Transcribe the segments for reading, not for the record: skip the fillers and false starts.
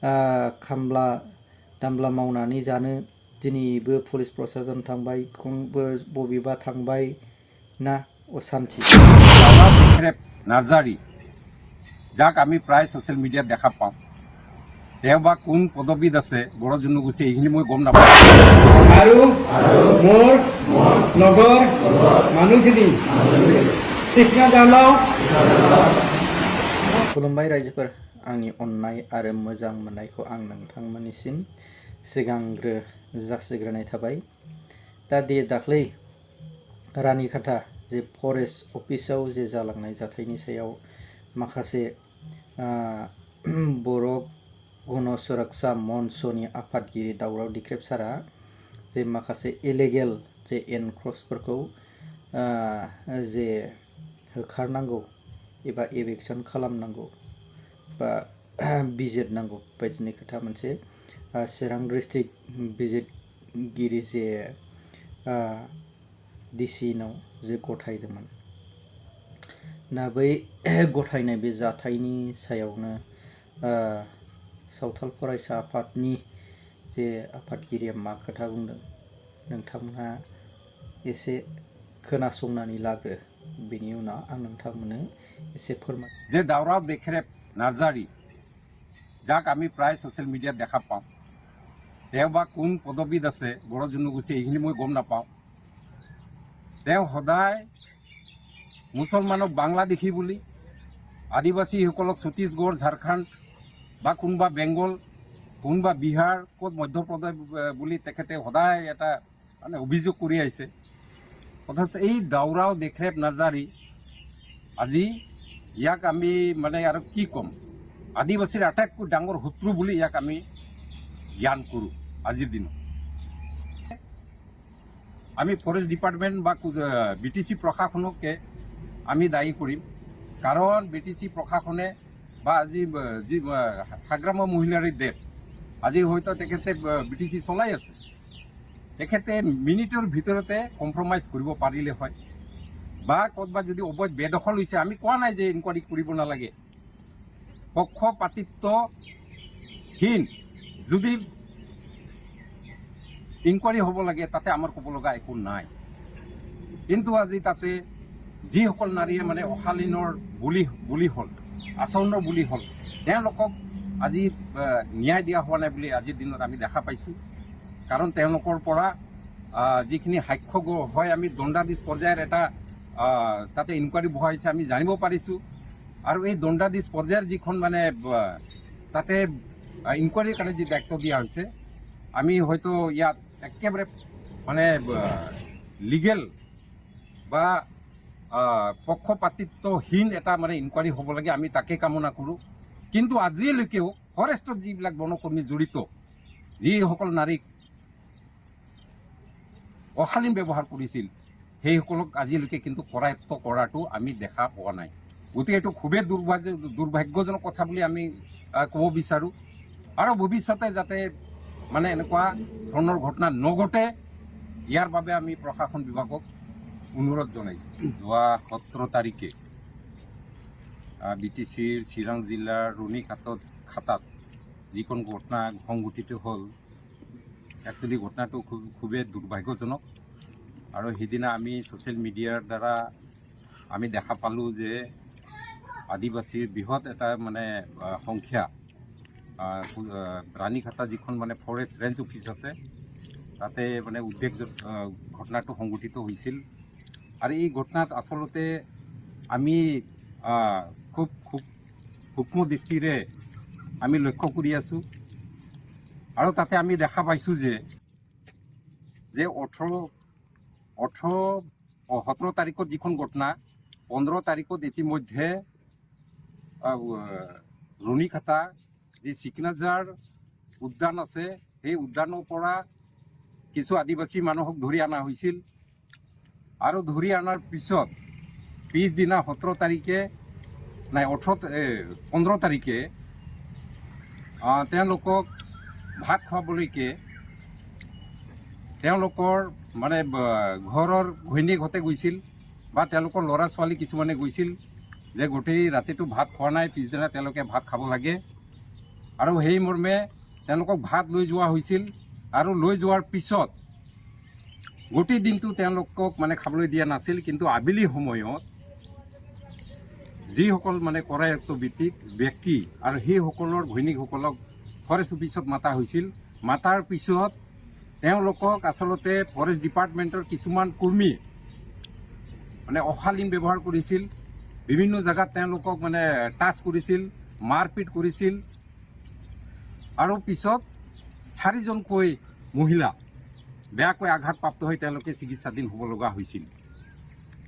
खामला दामला मावनानै जानो दिनैबो पुलिस प्रशासन थांबाय बबेबा थांबाय ना अशान्ति नार्जारी যাক আমি প্ৰায় ছ'চিয়েল মিডিয়াত দেখা পাওঁ তেওঁ বা কোন পদবীত আছে বড়ো জনগোষ্ঠী এইখিনি মই গম নাপাওঁ আৰু মোৰ লগৰ মানুহখিনি শিক্ষা দালাव खुलुमबाय रायजोफोर आंनि अननाय आरो मोजां मोननायखौ आं नोंथांमोननिसिम सिगांग्रो जासिग्रोनाय थाबाय दा दाख्लै रानिखाता जे फरेस्ट अफिसाव जे जालांनाय जाथायनि सायाव माखासे बर' गण सुरक्षा मन्चनि आफादगिरि दावराव दिख्रेब सारा जे माखासे इलिगेल जे एनक्रचफोरखौ जे होखारनांगौ एबा एभिक्सन खालामनांगौ बा बिजिरनांगौ बायदिनि खोथा मोनसे चिरां डिस्ट्रिक्ट बिजिरगिरि जे डिसिनाव जे गथायदोंमोन ना बै गथायनाय बे जाथायनि सायावनो सावथाल फरायसा आफादनि जे आफादगिरिया मा खोथा बुंदों नोंथांमोनहा एसे खोनासंनानै लाग्रो बेनि उनाव आं नोंथांमोननो एसे फोरमाय যে দাওৰাव দেখ্ৰেপ নাৰ্জাৰী যাক আমি প্ৰায় ছ'চিয়েল মিডিয়াত দেখা পাওঁ তেওঁ বা কোন পদবীত আছে বড়ো জনগোষ্ঠী এইখিনি মই গম নাপাওঁ তেওঁ সদায় মুছলমানক বাংলাদেশী বুলি আদিবাসীসকলক ছত্তীশগড় ঝাৰখণ্ড বা কোনোবা বেংগল কোনোবা বিহাৰ ক'ত মধ্যপ্ৰদেশ বুলি তেখেতে সদায় এটা মানে অভিযোগ কৰি আহিছে অথচ এই দাওৰাও দেখ্ৰেপ নাৰ্জাৰী আজি ইয়াক আমি মানে আৰু কি ক'ম আদিবাসীৰ আটাইতকৈ ডাঙৰ শত্ৰু বুলি ইয়াক আমি জ্ঞান কৰোঁ আজিৰ দিনত আমি ফৰেষ্ট ডিপাৰ্টমেণ্ট বা BTC প্ৰশাসনকে আমি দায়ী কৰিম কাৰণ BTC প্ৰশাসনে বা আজি যি হাগ্ৰামা মহিলাৰ দেশ আজি হয়তো তেখেতে BTC চলাই আছে তেখেতে মিনিটৰ ভিতৰতে কম্প্ৰমাইজ কৰিব পাৰিলে হয় বা ক'ৰবাত যদি অবৈধ বেদখল হৈছে আমি কোৱা নাই যে ইনকুৱাৰী কৰিব নালাগে পক্ষপাতিত্বহীন যদি ইনকুৱাৰী হ'ব লাগে তাতে আমাৰ ক'ব লগা একো নাই কিন্তু আজি তাতে যিসকল নাৰীয়ে মানে অশালীনৰ বুলি হ'ল আচৰণৰ বুলি হ'ল তেওঁলোকক আজি ন্যায় দিয়া হোৱা নাই বুলি আজিৰ দিনত আমি দেখা পাইছোঁ কাৰণ তেওঁলোকৰ পৰা যিখিনি সাক্ষ্য হয় আমি দণ্ডাধীশ পৰ্যায়ৰ এটা তাতে ইনকুৱাৰী বহাইছে আমি জানিব পাৰিছোঁ আৰু এই দণ্ডাধীশ পৰ্যায়ৰ যিখন মানে তাতে ইনকুৱাৰীৰ কাৰণে যি দায়িত্ব দিয়া হৈছে আমি হয়তো ইয়াত একেবাৰে মানে লিগেল বা পক্ষপাতিত্বহীন এটা মানে ইনকুৱাৰী হ'ব লাগে আমি তাকে কামনা কৰোঁ কিন্তু আজিলৈকেও ফৰেষ্টত যিবিলাক বনকৰ্মী জড়িত যিসকল নাৰীক অশালীন ব্যৱহাৰ কৰিছিল সেইসকলক আজিলৈকে কিন্তু কৰায়ত্ব কৰাটো আমি দেখা পোৱা নাই গতিকে এইটো খুবেই দুৰ্ভাগ্যজনক কথা বুলি আমি ক'ব বিচাৰোঁ আৰু ভৱিষ্যতে যাতে মানে এনেকুৱা ধৰণৰ ঘটনা নঘটে ইয়াৰ বাবে আমি প্ৰশাসন বিভাগক অনুৰোধ জনাইছোঁ যোৱা 17 তাৰিখে BTCৰ চিৰাং জিলাৰ ৰুনিখাটাত যিখন ঘটনা সংঘটিত হ'ল একচুৱেলি ঘটনাটো খুবেই দুৰ্ভাগ্যজনক আৰু সেইদিনা আমি ছ'চিয়েল মিডিয়াৰ দ্বাৰা আমি দেখা পালোঁ যে আদিবাসীৰ বৃহৎ এটা মানে সংখ্যা ৰাণীখাটা যিখন মানে ফৰেষ্ট ৰেঞ্জ অফিচ আছে তাতে মানে উদ্বেগজনক ঘটনাটো সংঘটিত হৈছিল আৰু এই ঘটনাত আচলতে আমি খুব সূক্ষ্ম দৃষ্টিৰে আমি লক্ষ্য কৰি আছোঁ আৰু তাতে আমি দেখা পাইছোঁ যে 17 তাৰিখত যিখন ঘটনা 15 তাৰিখত ইতিমধ্যে ৰুনিখাটা যি চিকনাজাৰ উদ্যান আছে সেই উদ্যানৰ পৰা কিছু আদিবাসী মানুহক ধৰি অনা হৈছিল আৰু ধৰি অনাৰ পিছত পিছদিনা 17 তাৰিখে নাই 15 তাৰিখে তেওঁলোকক ভাত খুৱাবলৈকে তেওঁলোকৰ মানে ঘৰৰ ঘৈণীয়েকহঁতে গৈছিল বা তেওঁলোকৰ ল'ৰা ছোৱালী কিছুমানে গৈছিল যে গোটেই ৰাতিটো ভাত খোৱা নাই পিছদিনা তেওঁলোকে ভাত খাব লাগে আৰু সেই মৰ্মে তেওঁলোকক ভাত লৈ যোৱা হৈছিল আৰু লৈ যোৱাৰ পিছত গোটেই দিনটো তেওঁলোকক মানে খাবলৈ দিয়া নাছিল, কিন্তু আবেলি সময়ত যিসকল মানে কৰায়ত্ব ব্যক্তি আৰু সেইসকলৰ ঘৈণীকসকলক ফৰেষ্ট অফিচত মাতা হৈছিল। মাতাৰ পিছত তেওঁলোকক আচলতে ফৰেষ্ট ডিপাৰ্টমেণ্টৰ কিছুমান কৰ্মীয়ে মানে অশালীন ব্যৱহাৰ কৰিছিল, বিভিন্ন জেগাত তেওঁলোকক মানে টাচ কৰিছিল, মাৰপিট কৰিছিল আৰু পিছত 4জনকৈ মহিলা বেয়াকৈ আঘাতপ্ৰাপ্ত হৈ তেওঁলোকে চিকিৎসাধীন হ'ব লগা হৈছিল।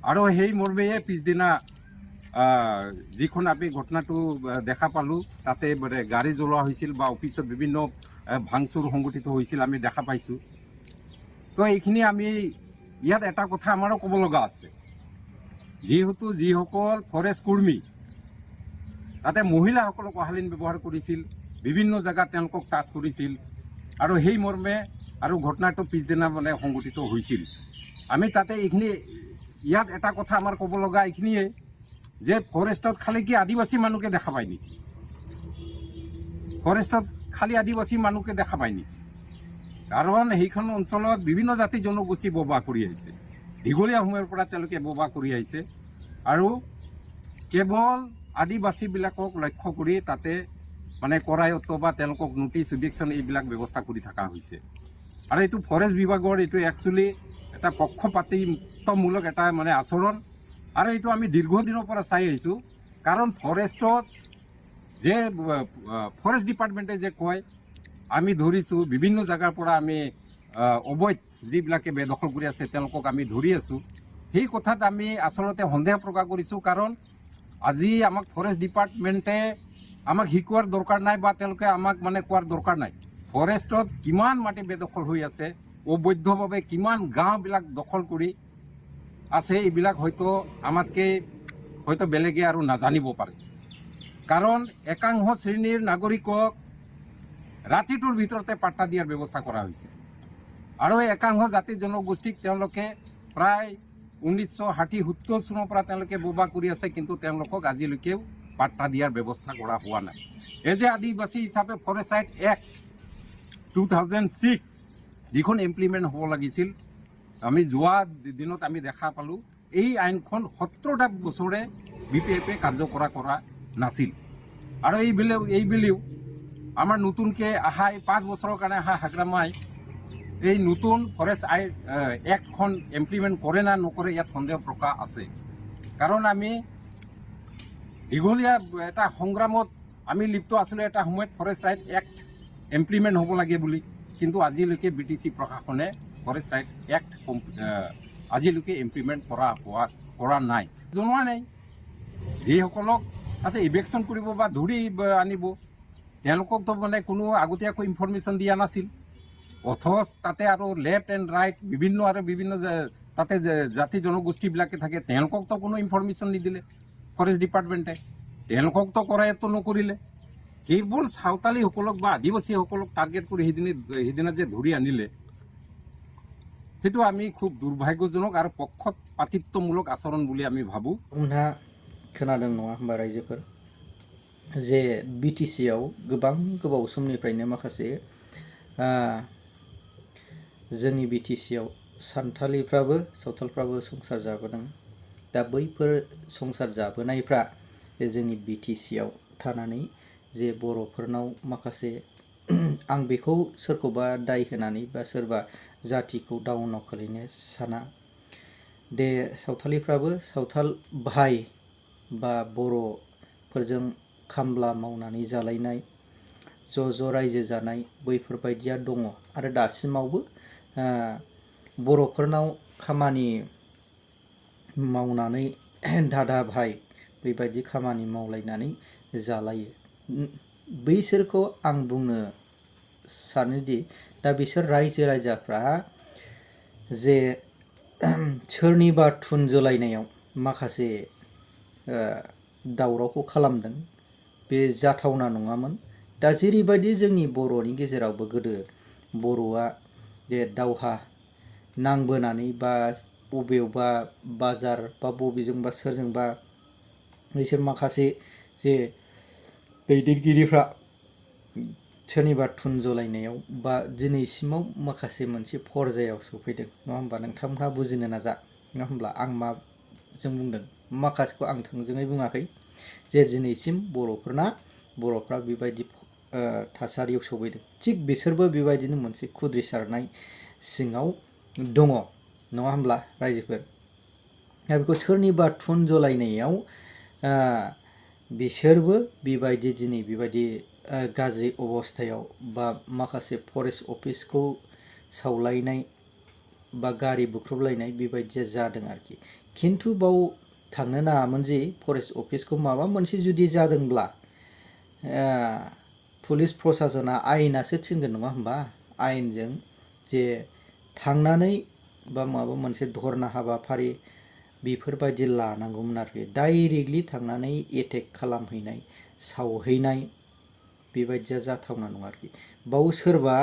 আৰু সেই মৰ্মেয়ে পিছদিনা যিখন আমি ঘটনাটো দেখা পালোঁ, তাতে মানে গাড়ী জ্বলোৱা হৈছিল বা অফিচত বিভিন্ন ভাংচুৰ সংগঠিত হৈছিল আমি দেখা পাইছোঁ। তো এইখিনি আমি ইয়াত এটা কথা আমাৰো ক'ব লগা আছে, যিহেতু যিসকল ফৰেষ্ট কৰ্মী তাতে মহিলাসকলক অশালীন ব্যৱহাৰ কৰিছিল, বিভিন্ন জেগাত তেওঁলোকক টাচ কৰিছিল আৰু সেই মৰ্মে আৰু ঘটনাটো পিছদিনা মানে সংঘটিত হৈছিল। আমি তাতে এইখিনি ইয়াত এটা কথা আমাৰ ক'ব লগা এইখিনিয়ে যে ফৰেষ্টত খালি কি আদিবাসী মানুহকে দেখা পায় নেকি? ফৰেষ্টত খালি আদিবাসী মানুহকে দেখা পায় নেকি? কাৰণ সেইখন অঞ্চলত বিভিন্ন জাতি জনগোষ্ঠী বসবাস কৰি আহিছে, দীঘলীয়া সময়ৰ পৰা তেওঁলোকে বসবাস কৰি আহিছে আৰু কেৱল আদিবাসীবিলাকক লক্ষ্য কৰি তাতে মানে কৰায়ত্ব বা তেওঁলোকক নোটিছ ইভিকশ্যন এইবিলাক ব্যৱস্থা কৰি থকা হৈছে। আৰু এইটো ফৰেষ্ট বিভাগৰ এইটো একচুৱেলি এটা পক্ষপাতিত্বমূলক এটা মানে আচৰণ আৰু এইটো আমি দীৰ্ঘদিনৰ পৰা চাই আহিছোঁ। কাৰণ ফৰেষ্টত যে ফৰেষ্ট ডিপাৰ্টমেণ্টে যে কয় আমি ধৰিছোঁ বিভিন্ন জেগাৰ পৰা আমি অবৈধ যিবিলাকে বেদখল কৰি আছে তেওঁলোকক আমি ধৰি আছোঁ, সেই কথাত আমি আচলতে সন্দেহ প্ৰকাশ কৰিছোঁ। কাৰণ আজি আমাক ফৰেষ্ট ডিপাৰ্টমেণ্টে আমাক শিকোৱাৰ দৰকাৰ নাই বা তেওঁলোকে আমাক মানে কোৱাৰ দৰকাৰ নাই ফৰেষ্টত কিমান মাটি বেদখল হৈ আছে, অবৈধভাৱে কিমান গাঁওবিলাক দখল কৰি আছে, এইবিলাক হয়তো আমাতকৈ হয়তো বেলেগে আৰু নাজানিব পাৰে। কাৰণ একাংশ শ্ৰেণীৰ নাগৰিকক ৰাতিটোৰ ভিতৰতে পাট্টা দিয়াৰ ব্যৱস্থা কৰা হৈছে আৰু এই একাংশ জাতি জনগোষ্ঠীক তেওঁলোকে প্ৰায় 1960-70 চনৰ পৰা তেওঁলোকে বসবাস কৰি আছে, কিন্তু তেওঁলোকক আজিলৈকেও পাট্টা দিয়াৰ ব্যৱস্থা কৰা হোৱা নাই। এই যে আদিবাসী হিচাপে ফৰেষ্ট ৰাইট এক্ট 2006 যিখন ইমপ্লিমেণ্ট হ'ব লাগিছিল, আমি যোৱা দিনত আমি দেখা পালোঁ এই আইনখন 17টা বছৰে BTFে কাৰ্যকৰা কৰা নাছিল। আৰু এইবুলিও আমাৰ নতুনকৈ অহা 5 বছৰৰ কাৰণে অহা হাগ্ৰামাই এই নতুন ফৰেষ্ট এক্টখন ইমপ্লিমেণ্ট কৰে না নকৰে ইয়াত সন্দেহ প্ৰকাশ আছে। কাৰণ আমি দীঘলীয়া এটা সংগ্ৰামত আমি লিপ্ত আছিলোঁ এটা সময়ত ফৰেষ্ট ৰাইট এক্ট ইমপ্লিমেণ্ট হ'ব লাগে বুলি, কিন্তু আজিলৈকে BTC প্ৰশাসনে ফৰেষ্ট ৰাইট এক্ট আজিলৈকে ইমপ্লিমেণ্ট কৰা নাই, জনোৱা নাই। যিসকলক তাতে ইভেকশ্যন কৰিব বা ধৰি আনিব তেওঁলোককতো মানে কোনো আগতীয়াকৈ ইনফৰ্মেশ্যন দিয়া নাছিল। অথচ তাতে আৰু লেফ্ট এণ্ড ৰাইট বিভিন্ন তাতে জাতি জনগোষ্ঠীবিলাকে থাকে, তেওঁলোককতো কোনো ইনফৰ্মেশ্যন নিদিলে ফৰেষ্ট ডিপাৰ্টমেণ্টে, তেওঁলোককতো কৰায়ত্ব নকৰিলে। কেৱল চাওতালীসকলক বা আদিবাসীসকলক টাৰ্গেট কৰি সেইদিনা যে ধৰি আনিলে, সেইটো আমি খুব দুৰ্ভাগ্যজনক আৰু পক্ষপাতিত্বমূলক আচৰণ বুলি আমি ভাবোঁ। नोंथाङा खोनादों नङा होमबा रायजोफोर जे BTCआव गोबां गोबाव समनिफ्रायनो माखासे जोंनि BTCआव सानथालिफ्राबो सावथालफ्राबो संसार जाबोदों। दा बैफोर संसार जाबोनायफ्रा जोंनि BTCआव थानानै जे बर'फोरनाव माखासे आं बेखौ सोरखौबा दाय होनानै बा सोरबा जातिखौ डाउनाव खोलैनो साना। दे सावथालिफ्राबो सावथाल भाई बा बर'फोरजों खामला मावनानै जालायनाय ज' रायजो जानाय बैफोरबायदिया दङ आरो दासिमावबो बर'फोरनाव खामानि मावनानै दादा भाई बेबायदि खामानि मावलायनानै जालायो। बैसोरखौ आं बुंनो सानोदि दा बिसोर रायजो राजाफ्रा जे सोरनिबा थुन जोलायनायाव माखासे दावरावखौ खालामदों बे जाथावना नङामोन। दा जेरैबायदि जोंनि बर'नि गेजेरावबो गोदो बर'आ जे दावहा नांबोनानै बा बबेयावबा बाजार बा बबेजोंबा सोरजोंबा बिसोर माखासे जे दैदेनगिरिफ्रा सोरनिबा थुन जलायनायाव बा दिनैसिमाव माखासे मोनसे पर्जायाव सफैदों नङा होमबा नोंथांमोनहा बुजिनो नाजा नङा होमब्ला आं माजों बुंदों माखासेखौ आं थोंजोङै बुङाखै जे दिनैसिम बर'फ्रा बेबायदि थासारियाव सफैदों थिग बिसोरबो बेबायदिनो मोनसे खुद्रिसारनाय सिङाव दङ नङा होमब्ला रायजोफोर दा बेखौ सोरनिबा थुन जलायनायाव बिसोरबो बेबायदि दिनै बेबायदि गाज्रि अबस्थायाव बा माखासे फरेस्ट अफिसखौ सावलायनाय बा गारि बुख्रुबलायनाय बेबायदिया जादों आरोखि खिन्थु बाव थांनो नाङामोन जे फरेस्ट अफिसखौ माबा मोनसे जुदि जादोंब्ला पुलिस प्रसासना आयेनासो थिनगोन नङा होमबा आयेनजों जे थांनानै बा माबा मोनसे धरना हाबाफारि बेफोरबायदि लानांगौमोन आरोखि डाइरेक्टलि थांनानै एटेक खालामहैनाय सावहैनाय बेबायदिया जाथावना नङा आरोखि बाव सोरबा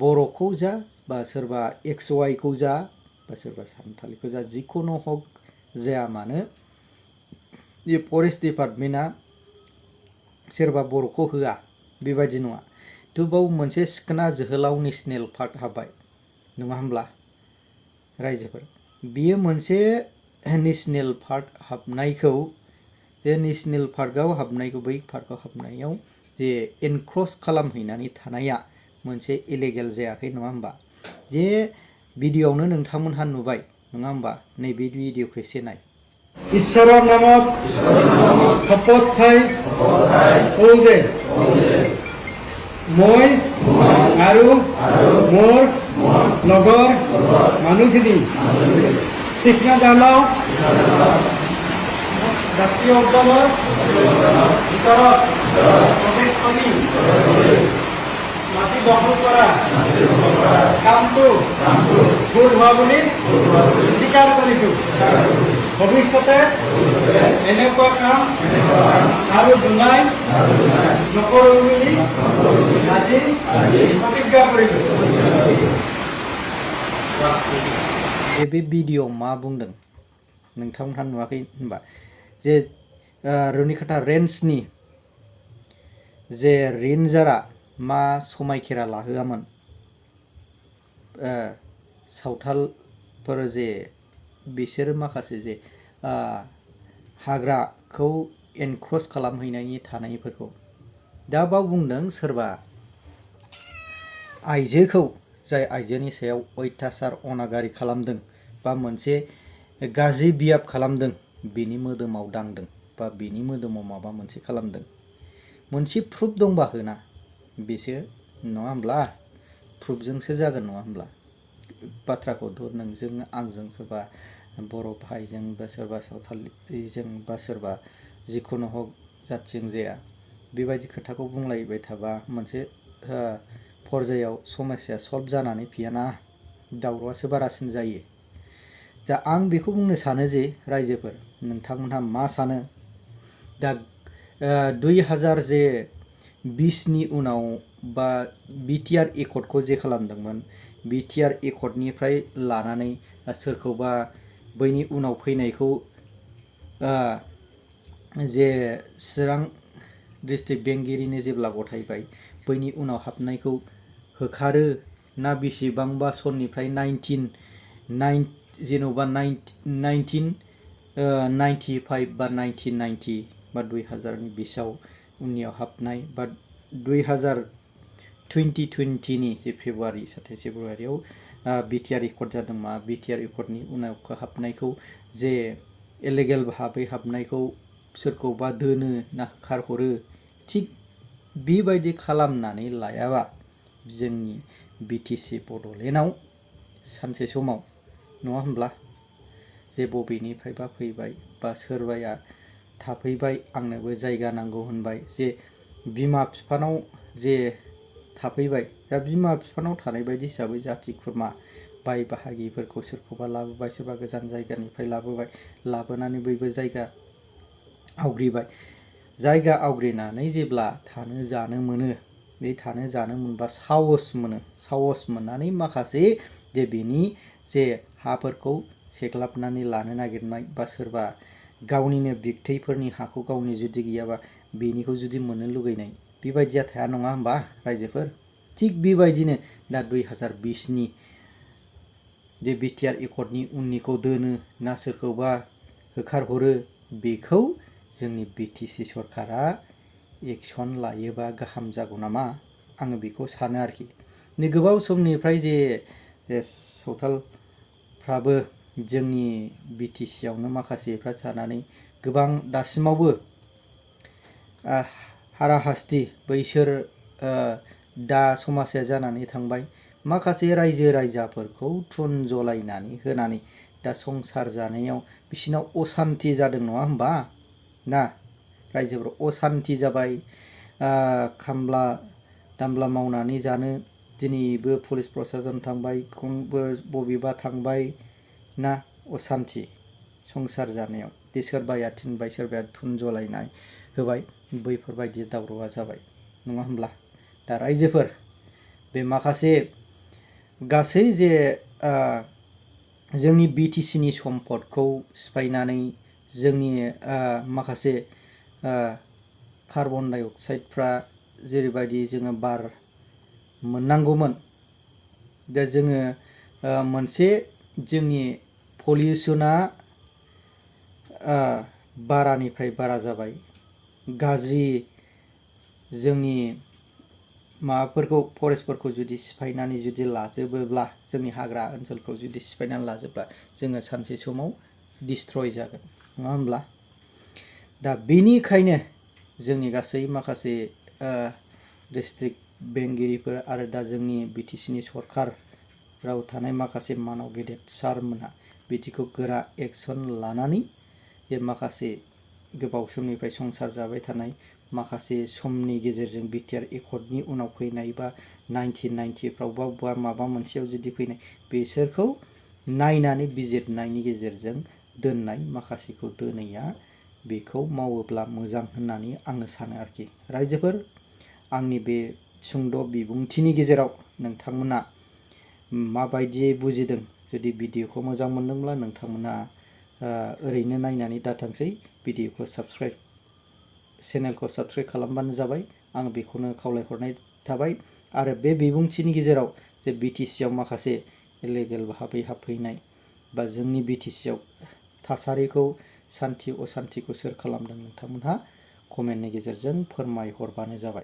बर'खौ जा बा सोरबा XY खौ जा बा सोरबा सानथालिखौ जा जिखुनु हक जाया मानो बे फरेस्ट डिपार्टमेन्टआ सोरबा बर'खौ होआ बेबायदि नङा थ' बाव मोनसे सिखोना जोहोलाव नेसनेल पार्क हाबबाय नङा होमब्ला रायजोफोर बियो मोनसे नेसनेल पार्क हाबनायखौ जे नेसनेल पार्कआव हाबनायखौ बै पार्कआव हाबनायाव जे एनक्रस खालामहैनानै थानाया मोनसे इलिगेल जायाखै नङा होमबा जे भिडिअ'आवनो नोंथांमोनहा नुबाय नङा होमबा नैबे भिडिअ'खौ एसे नाय ঈশ্বৰৰ নামত শপত খাই কওঁ যে মই আৰু মোৰ লগৰ মানুহখিনি শিক্ষা দানৰ জাতীয় উদ্যানৰ ভিতৰত প্ৰৱেশ কৰি মাটি দখল কৰা কামটো ভুল হোৱা বুলি স্বীকাৰ কৰিছোঁ ভৱিষ্যতে এনেকুৱা কাম আৰু জনাই নকৰোঁ বুলি আজি প্ৰতিজ্ঞা কৰিলোঁ बे भिडिअ मा बुंदों नोंथांमोनहा नुवाखै होनबा जे रुनिखाता रेन्जनि जे रेन्जारा मा समायखेरा लाहोआमोन सावथालफोर जे बिसोरो माखासे जे हाग्राखौ एनक्रस खालामहैनायनि थानायफोरखौ दा बाव बुंदों सोरबा आइजोखौ जाय आइजोनि सायाव अयथासार अनागारि खालामदों बा मोनसे गाज्रि बियाब खालामदों बिनि मोदोमाव दांदों बा बिनि मोदोमाव माबा मोनसे खालामदों मोनसे प्रुफ दंबा होना बेसो नङा होमब्ला प्रुफजोंसो जागोन नङा होमब्ला बाथ्राखौथ' नोंजों आंजों सोरबा बर' भाइजों बा सोरबा सावथालिजों बा सोरबा जिखुनु हक जाथिजों जाया बेबायदि खोथाखौ बुंलायबाय थाबा मोनसे पर्जायाव समस्या सल्भ जानानै फैयाना दावरावआसो बारासिन जायो दा आं बेखौ बुंनो सानो जे रायजोफोर नोंथांमोनहा मा सानो दा 2020नि उनाव बा BTR एकर्डखौ जे खालामदोंमोन BTR एकर्डनिफ्राय लानानै सोरखौबा बैनि उनाव फैनायखौ जे चिरां डिस्ट्रिक्ट बेंगिरिनो जेब्ला गथायबाय बैनि उनाव हाबनायखौ होखारो ना बेसेबांबा सननिफ्राय 1995 बा 1990 बा 2000नि बिसाव उननियाव हाबनाय बा 2020नि जे फेब्रुवारि 27 फेब्रुवारियाव BTR एकर्ड जादों मा BTR एकर्डनि उनाव हाबनायखौ जे इलिगेल भाबै हाबनायखौ सोरखौबा दोनो ना खारहरो थिग बेबायदि खालामनानै लायाबा जोंनि BTC बड'लेण्डआव सानसे समाव नङा होमब्ला जे बबेनिफ्रायबा फैबाय बा सोरबाया थाफैबाय आंनोबो जायगा नांगौ होनबाय जे बिमा बिफानाव जे थाफैबाय दा बिमा बिफानाव थानाय बायदि हिसाबै जाथि खुरमा बाय बाहागिफोरखौ सोरखौबा लाबोबाय सोरबा गोजान जायगानिफ्राय लाबोनानै बयबो जायगा आवग्रिबाय जायगा आवग्रिनानै जेब्ला थानो जानो मोनो बे थानो जानो मोनबा साहस मोननानै माखासे जे बेनि जे हाफोरखौ सेग्लाबनानै लानो नागिरनाय बा सोरबा गावनिनो बिगथैफोरनि हाखौ गावनि जुदि गैयाबा बेनिखौ जुदि मोननो लुगैनाय बेबायदिया थाया नङा होमबा रायजोफोर? थिग बेबायदिनो दा 2020नि जे बिटिआर एकर्डनि उननिखौ दोनो ना सोरखौबा होखारहरो बेखौ जोंनि बिटिसि सरकारा एक्सन लायोबा गाहाम जागौ नामा आङो बेखौ सानो आरोखि। नै गोबाव समनिफ्राय जे सावथालफ्राबो जोंनि बिटिसिआवनो माखासेफ्रा थानानै गोबां दासिमावबो हाराहास्ति बैसोर दा समाजा जानानै थांबाय माखासे रायजो राजाफोरखौ थुनजलायनानै होनानै दा संसार जानायाव बिसिनाव असान्ति जादों नङा होमबा ना रायजोफोर असान्ति जाबाय। खामला दामला मावनानै जानो दिनैबो पुलिस प्रसासन थांबाय बबेबा थांबाय ना असान्ति संसार जानायाव दे सोरबाया थिनबाय सोरबाया थुनजलायनाय होबाय बैफोरबायदि दावरावआ जाबाय नङा होमब्ला? दा रायजोफोर बे माखासे गासै जे जोंनि बिटिसिनि सम्पदखौ सिफायनानै जोंनि माखासे कार्बन डाइ अक्साइडफ्रा जेरैबायदि जोङो बार मोननांगौमोन दा जोङो मोनसे जोंनि पलिउसना बारानिफ्राय बारा जाबाय। गाज्रि जोंनि माबाफोरखौ फरेस्टफोरखौ जुदि सिफायनानै जुदि लाजोबोब्ला जोंनि हाग्रा ओनसोलखौ जुदि सिफायनानै लाजोबब्ला जोङो सानसे समाव डिस्ट्रय जागोन नङा होमब्ला? दा बेनिखायनो जोंनि गासै माखासे डिस्ट्रिक्ट बेंगिरिफोर आरो दा जोंनि बिटिसिनि सरकाराव थानाय माखासे मानव गेदेर सारमोनहा बिदिखौ गोरा एक्सन लानानै जे माखासे गोबाव समनिफ्राय संसार जाबाय थानाय माखासे समनि गेजेरजों बिटिआर एकर्डनि उनाव फैनाय बा 1990फ्रावबा बा माबा मोनसेयाव जुदि फैनाय बिसोरखौ नायनानै बिजिरनायनि गेजेरजों दोननाय माखासेखौ दोनैया बेखौ मावोब्ला मोजां होननानै आङो सानो आरोखि। रायजोफोर आंनि बे सुंद' बिबुंथिनि गेजेराव नोंथांमोना माबायदियै बुजिदों जुदि भिडिअखौ मोजां मोनदोंब्ला नोंथांमोना ओरैनो नायनानै दाथांसै भिडिअखौ चेनेलखौ साबस्क्राइब खालामबानो जाबाय आं बेखौनो खावलायहरनाय थाबाय। आरो बे बिबुंथिनि गेजेराव जे बिटिसिआव माखासे इलिगेल भाबै हाबफैनाय बा जोंनि बिटिसिआव थासारिखौ सान्थि असान्थिखौ सोर खालामदों नोंथांमोनहा कमेन्टनि गेजेरजों फोरमायहरबानो जाबाय।